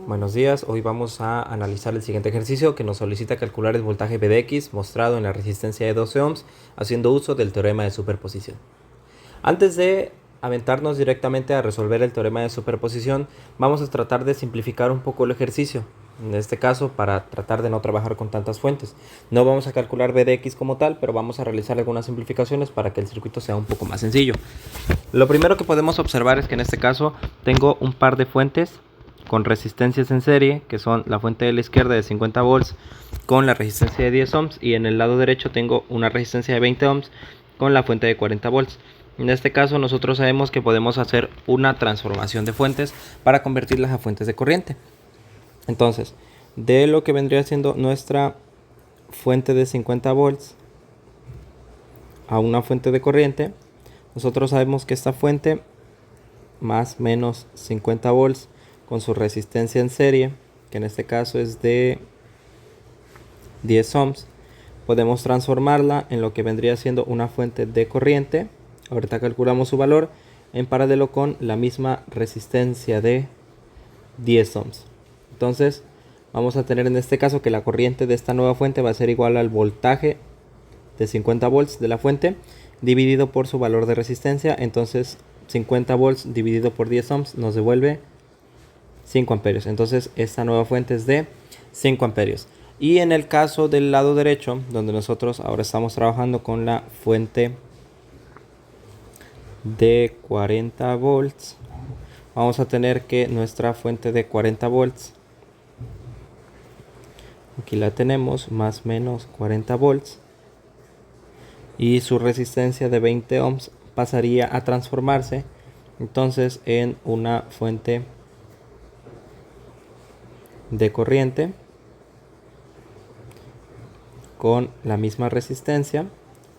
Buenos días, hoy vamos a analizar el siguiente ejercicio que nos solicita calcular el voltaje V de X mostrado en la resistencia de 12 ohms haciendo uso del teorema de superposición. Antes de aventarnos directamente a resolver el teorema de superposición, vamos a tratar de simplificar un poco el ejercicio. En este caso, para tratar de no trabajar con tantas fuentes. No vamos a calcular V de X como tal, pero vamos a realizar algunas simplificaciones para que el circuito sea un poco más sencillo. Lo primero que podemos observar es que en este caso tengo un par de fuentes con resistencias en serie, que son la fuente de la izquierda de 50 volts con la resistencia de 10 ohms, y en el lado derecho tengo una resistencia de 20 ohms con la fuente de 40 volts. En este caso nosotros sabemos que podemos hacer una transformación de fuentes para convertirlas a fuentes de corriente. Entonces, de lo que vendría siendo nuestra fuente de 50 volts a una fuente de corriente, nosotros sabemos que esta fuente más menos 50 volts con su resistencia en serie, que en este caso es de 10 ohms, podemos transformarla en lo que vendría siendo una fuente de corriente. Ahorita calculamos su valor en paralelo con la misma resistencia de 10 ohms. Entonces vamos a tener en este caso que la corriente de esta nueva fuente va a ser igual al voltaje de 50 volts de la fuente dividido por su valor de resistencia. Entonces 50 volts dividido por 10 ohms nos devuelve 5 amperios. Entonces esta nueva fuente es de 5 amperios. Y en el caso del lado derecho, donde nosotros ahora estamos trabajando con la fuente de 40 volts, vamos a tener que nuestra fuente de 40 volts, aquí la tenemos, más menos 40 volts, y su resistencia de 20 ohms pasaría a transformarse entonces en una fuente de corriente con la misma resistencia,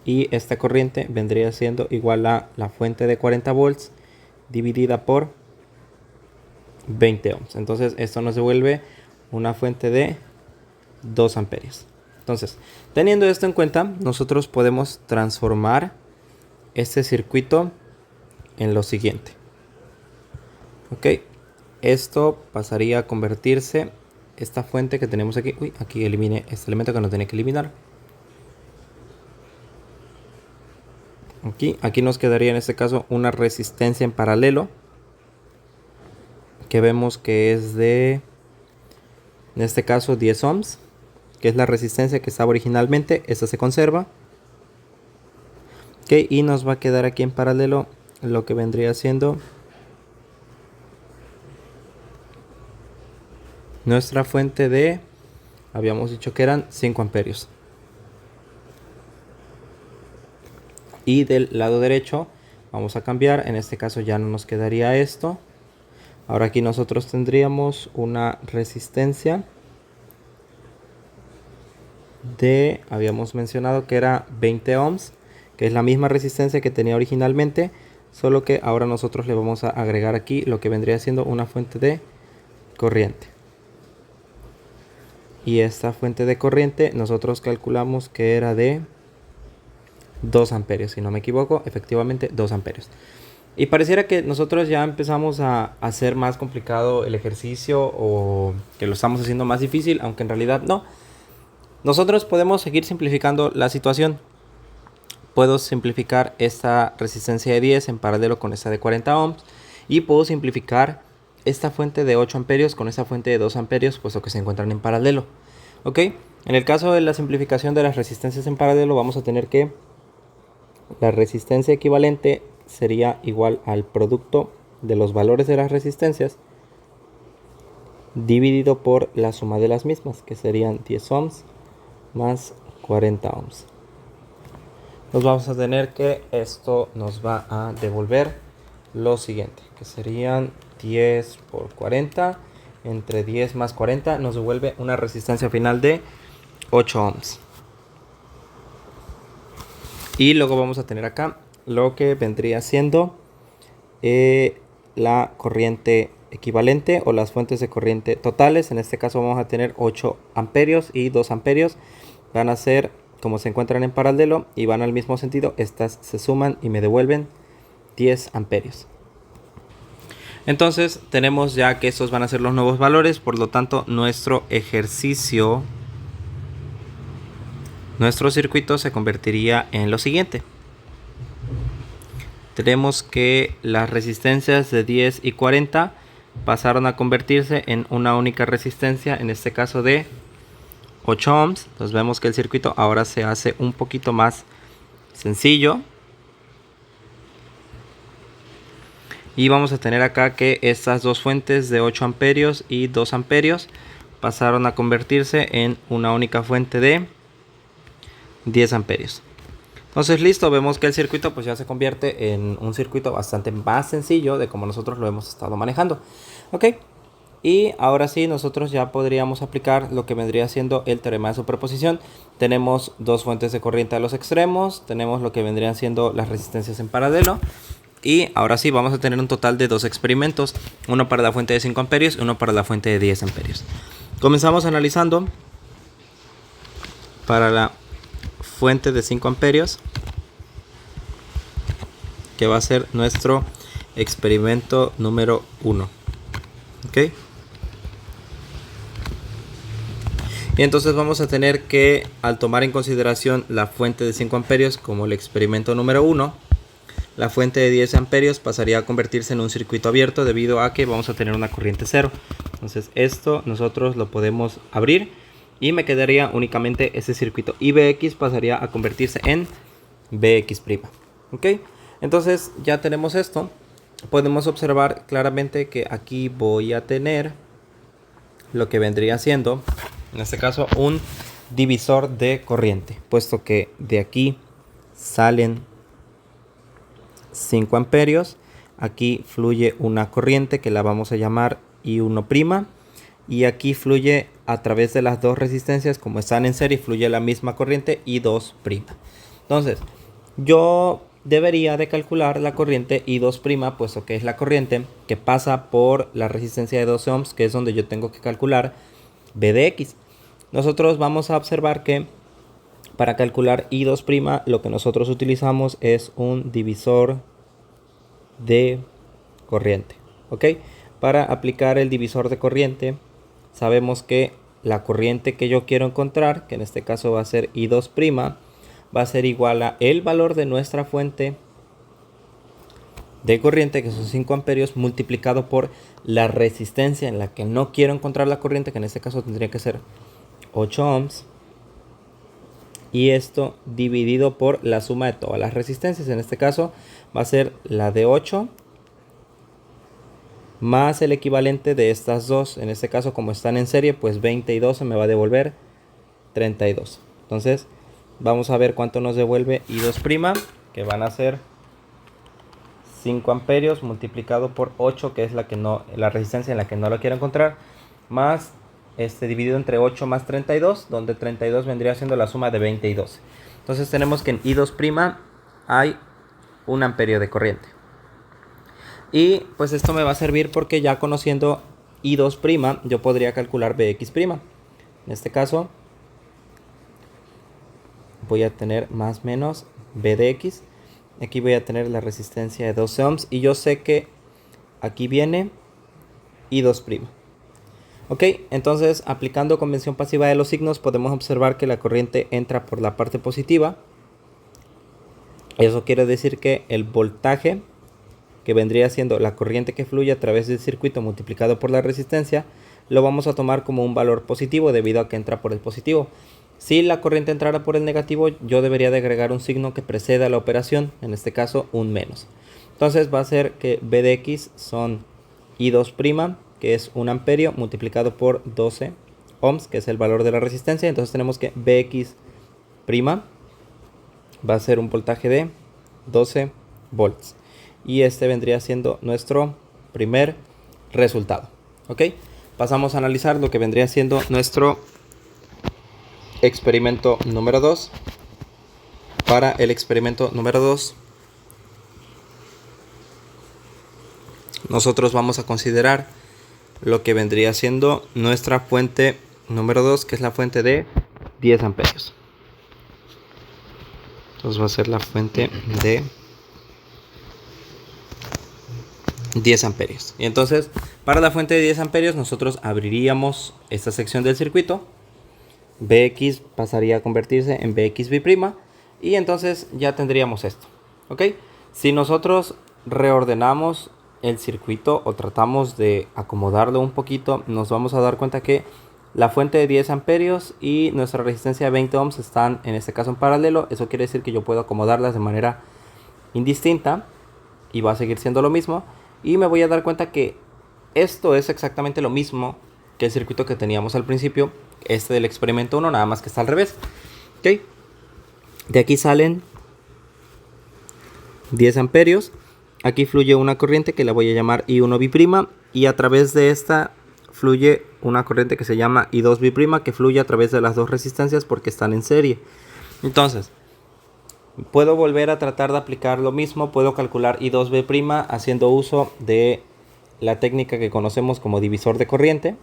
y esta corriente vendría siendo igual a la fuente de 40 volts dividida por 20 ohms. Entonces esto nos devuelve una fuente de 2 amperios. Entonces, teniendo esto en cuenta, nosotros podemos transformar este circuito en lo siguiente. Ok, esto pasaría a convertirse, esta fuente que tenemos aquí, aquí elimine este elemento que no tiene que eliminar. Aquí nos quedaría en este caso una resistencia en paralelo, que vemos que es de, en este caso, 10 ohms, que es la resistencia que estaba originalmente. Esta se conserva. Ok, y nos va a quedar aquí en paralelo lo que vendría siendo nuestra fuente de, habíamos dicho que eran 5 amperios. Y del lado derecho vamos a cambiar, en este caso ya no nos quedaría esto. Ahora aquí nosotros tendríamos una resistencia de, habíamos mencionado que era 20 ohms, que es la misma resistencia que tenía originalmente, solo que ahora nosotros le vamos a agregar aquí lo que vendría siendo una fuente de corriente. Y esta fuente de corriente nosotros calculamos que era de 2 amperios, si no me equivoco, efectivamente 2 amperios. Y pareciera que nosotros ya empezamos a hacer más complicado el ejercicio, o que lo estamos haciendo más difícil, aunque en realidad no. Nosotros podemos seguir simplificando la situación. Puedo simplificar esta resistencia de 10 en paralelo con esta de 40 ohms, y puedo simplificar esta fuente de 8 amperios con esta fuente de 2 amperios, puesto que se encuentran en paralelo. Ok, en el caso de la simplificación de las resistencias en paralelo, vamos a tener que la resistencia equivalente sería igual al producto de los valores de las resistencias dividido por la suma de las mismas, que serían 10 ohms más 40 ohms. Nos vamos a tener que esto nos va a devolver lo siguiente, que serían 10 por 40, entre 10 más 40 nos devuelve una resistencia final de 8 ohms. Y luego vamos a tener acá lo que vendría siendo la corriente equivalente o las fuentes de corriente totales. En este caso vamos a tener 8 amperios y 2 amperios. Van a ser, como se encuentran en paralelo y van al mismo sentido, estas se suman y me devuelven 10 amperios. Entonces tenemos ya que estos van a ser los nuevos valores, por lo tanto nuestro ejercicio, nuestro circuito se convertiría en lo siguiente. Tenemos que las resistencias de 10 y 40 pasaron a convertirse en una única resistencia, en este caso de 8 ohms. Entonces vemos que el circuito ahora se hace un poquito más sencillo. Y vamos a tener acá que estas dos fuentes de 8 amperios y 2 amperios pasaron a convertirse en una única fuente de 10 amperios. Entonces listo, vemos que el circuito pues ya se convierte en un circuito bastante más sencillo de como nosotros lo hemos estado manejando. Ok, y ahora sí nosotros ya podríamos aplicar lo que vendría siendo el teorema de superposición. Tenemos dos fuentes de corriente a los extremos, tenemos lo que vendrían siendo las resistencias en paralelo. Y ahora sí vamos a tener un total de dos experimentos, uno para la fuente de 5 amperios y uno para la fuente de 10 amperios. Comenzamos analizando para la fuente de 5 amperios, que va a ser nuestro experimento número 1. ¿Ok? Y entonces vamos a tener que, al tomar en consideración la fuente de 5 amperios como el experimento número 1, la fuente de 10 amperios pasaría a convertirse en un circuito abierto debido a que vamos a tener una corriente cero. Entonces esto nosotros lo podemos abrir y me quedaría únicamente ese circuito, y Bx pasaría a convertirse en Bx'. ¿Ok? Entonces ya tenemos esto. Podemos observar claramente que aquí voy a tener lo que vendría siendo, en este caso, un divisor de corriente, puesto que de aquí salen 5 amperios, aquí fluye una corriente que la vamos a llamar I1', y aquí fluye a través de las dos resistencias, como están en serie, fluye la misma corriente I2'. Entonces yo debería de calcular la corriente I2', puesto que es la corriente que pasa por la resistencia de 12 ohms, que es donde yo tengo que calcular B de X. Nosotros vamos a observar que para calcular I2', lo que nosotros utilizamos es un divisor de corriente. ¿Ok? Para aplicar el divisor de corriente, sabemos que la corriente que yo quiero encontrar, que en este caso va a ser I2', va a ser igual a el valor de nuestra fuente de corriente, que son 5 amperios, multiplicado por la resistencia en la que no quiero encontrar la corriente, que en este caso tendría que ser 8 ohms. Y esto dividido por la suma de todas las resistencias. En este caso va a ser la de 8 más el equivalente de estas dos. En este caso, como están en serie, pues 20 y 12 me va a devolver 32. Entonces vamos a ver cuánto nos devuelve I2', que van a ser 5 amperios multiplicado por 8, que es la resistencia en la que no lo quiero encontrar, más dividido entre 8 más 32, donde 32 vendría siendo la suma de 20 y 12. Entonces tenemos que en I2' hay 1 amperio de corriente. Y pues esto me va a servir porque ya conociendo I2', yo podría calcular Bx'. En este caso voy a tener más menos B de X. Aquí voy a tener la resistencia de 12 ohms y yo sé que aquí viene I2'. Ok, entonces aplicando convención pasiva de los signos podemos observar que la corriente entra por la parte positiva. Eso quiere decir que el voltaje, que vendría siendo la corriente que fluye a través del circuito multiplicado por la resistencia, lo vamos a tomar como un valor positivo debido a que entra por el positivo. Si la corriente entrara por el negativo, yo debería de agregar un signo que preceda la operación, en este caso un menos. Entonces va a ser que B de X son I2', que es 1 amperio, multiplicado por 12 ohms, que es el valor de la resistencia. Entonces tenemos que Bx' va a ser un voltaje de 12 volts. Y este vendría siendo nuestro primer resultado. ¿Ok? Pasamos a analizar lo que vendría siendo nuestro experimento número 2. Para el experimento número 2, nosotros vamos a considerar lo que vendría siendo nuestra fuente número 2, que es la fuente de 10 amperios. Entonces va a ser la fuente de 10 amperios. Y entonces, para la fuente de 10 amperios, nosotros abriríamos esta sección del circuito. Bx pasaría a convertirse en Bxb'. Y entonces ya tendríamos esto. ¿Ok? Si nosotros reordenamos el circuito o tratamos de acomodarlo un poquito, nos vamos a dar cuenta que la fuente de 10 amperios y nuestra resistencia de 20 ohms están en este caso en paralelo. Eso quiere decir que yo puedo acomodarlas de manera indistinta y va a seguir siendo lo mismo. Y me voy a dar cuenta que esto es exactamente lo mismo que el circuito que teníamos al principio, este del experimento 1, nada más que está al revés. ¿Ok? De aquí salen 10 amperios. Aquí fluye una corriente que la voy a llamar I1B', y a través de esta fluye una corriente que se llama I2B', que fluye a través de las dos resistencias porque están en serie. Entonces, puedo volver a tratar de aplicar lo mismo. Puedo calcular I2B' haciendo uso de la técnica que conocemos como divisor de corriente.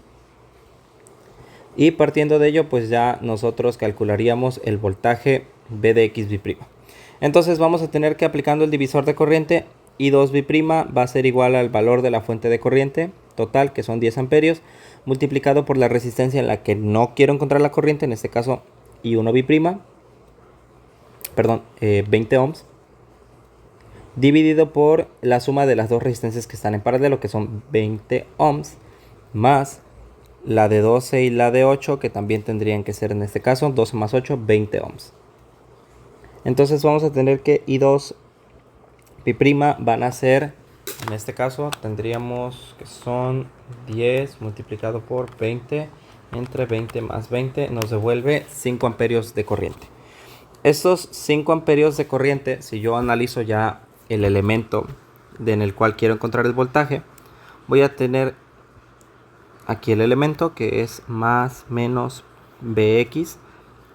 Y partiendo de ello, pues ya nosotros calcularíamos el voltaje V de XB'. Entonces vamos a tener que, aplicando el divisor de corriente, I2B' va a ser igual al valor de la fuente de corriente total, que son 10 amperios, multiplicado por la resistencia en la que no quiero encontrar la corriente, en este caso I1B', perdón, 20 ohms, dividido por la suma de las dos resistencias que están en paralelo, que son 20 ohms, más la de 12 y la de 8, que también tendrían que ser en este caso 12 más 8, 20 ohms. Entonces vamos a tener que I2B' van a ser, en este caso tendríamos que son 10 multiplicado por 20, entre 20 más 20 nos devuelve 5 amperios de corriente. Estos 5 amperios de corriente, si yo analizo ya el elemento en el cual quiero encontrar el voltaje, voy a tener aquí el elemento que es más menos Bx,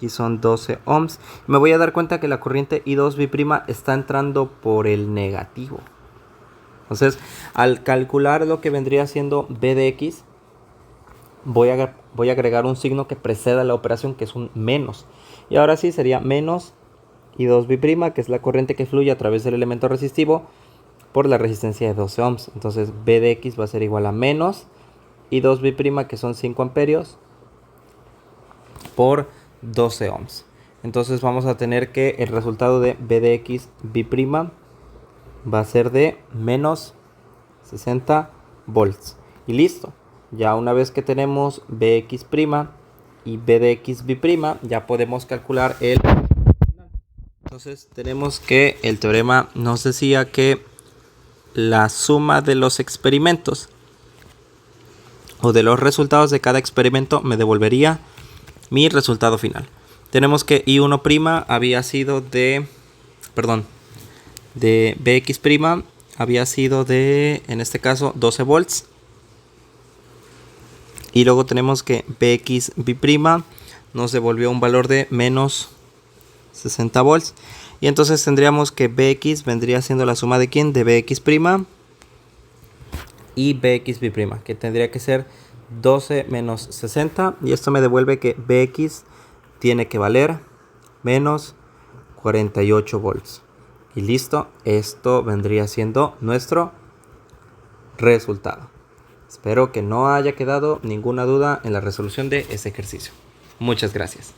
y son 12 ohms. Me voy a dar cuenta que la corriente I2B' está entrando por el negativo. Entonces, al calcular lo que vendría siendo B de X, voy a agregar un signo que preceda la operación, que es un menos. Y ahora sí sería menos I2B', que es la corriente que fluye a través del elemento resistivo, por la resistencia de 12 ohms. Entonces, B de X va a ser igual a menos I2B', que son 5 amperios, por 12 ohms. Entonces vamos a tener que el resultado de B de X B' va a ser de menos 60 volts. Y listo. Ya una vez que tenemos Bx' y B de X B', ya podemos calcular el final. Entonces tenemos que el teorema nos decía que la suma de los experimentos o de los resultados de cada experimento me devolvería mi resultado final. Tenemos que I1' había sido de Bx' había sido de, en este caso, 12 volts. Y luego tenemos que Bxb' nos devolvió un valor de menos 60 volts. Y entonces tendríamos que Bx vendría siendo la suma de ¿quién? De Bx' y Bxb', que tendría que ser 12 menos 60. Y esto me devuelve que Bx tiene que valer menos 48 volts. Y listo, esto vendría siendo nuestro resultado. Espero que no haya quedado ninguna duda en la resolución de este ejercicio. Muchas gracias.